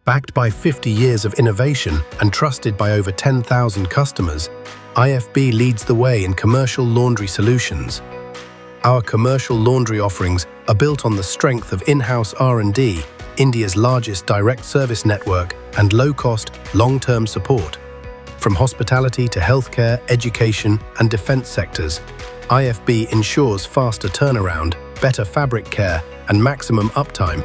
Backed by 50 years of innovation and trusted by over 10,000 customers, IFB leads the way in commercial laundry solutions. Our commercial laundry offerings are built on the strength of in-house R&D, India's largest direct service network, and low-cost, long-term support. From hospitality to healthcare, education, and defense sectors, IFB ensures faster turnaround, better fabric care, and maximum uptime.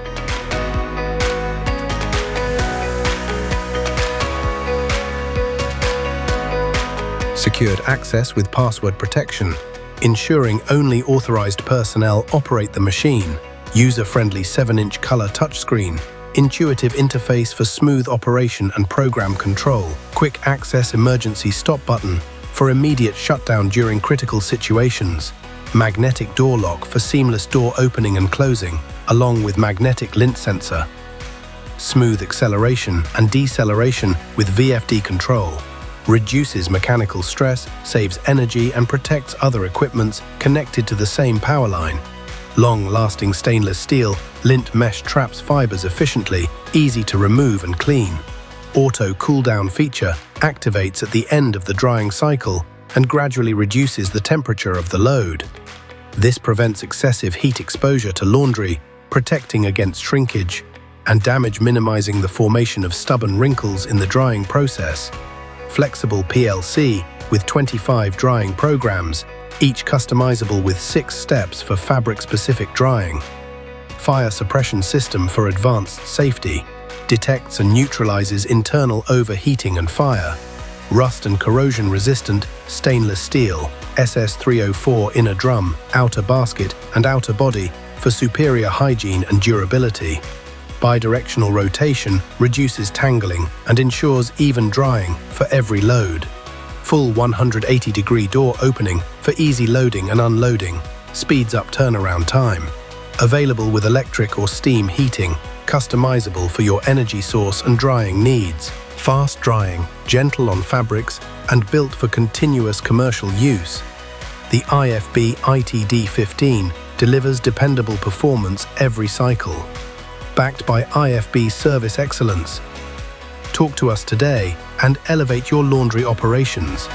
Secured access with password protection, ensuring only authorized personnel operate the machine. User-friendly 7-inch color touchscreen, intuitive interface for smooth operation and program control. Quick access emergency stop button for immediate shutdown during critical situations. Magnetic door lock for seamless door opening and closing, along with magnetic lint sensor. Smooth acceleration and deceleration with VFD control. Reduces mechanical stress, saves energy, and protects other equipments connected to the same power line. Long-lasting stainless steel, lint mesh traps fibers efficiently, easy to remove and clean. Auto cool-down feature activates at the end of the drying cycle and gradually reduces the temperature of the load. This prevents excessive heat exposure to laundry, protecting against shrinkage, and damage, minimizing the formation of stubborn wrinkles in the drying process. Flexible PLC with 25 drying programs, each customizable with 6 steps for fabric-specific drying. Fire suppression system for advanced safety, detects and neutralizes internal overheating and fire. Rust and corrosion-resistant stainless steel, SS304 inner drum, outer basket, and outer body for superior hygiene and durability. Bidirectional rotation reduces tangling and ensures even drying for every load. Full 180-degree door opening for easy loading and unloading, speeds up turnaround time. Available with electric or steam heating, customizable for your energy source and drying needs. Fast drying, gentle on fabrics, and built for continuous commercial use. The IFB ITD15 delivers dependable performance every cycle. Backed by IFB service excellence. Talk to us today and elevate your laundry operations.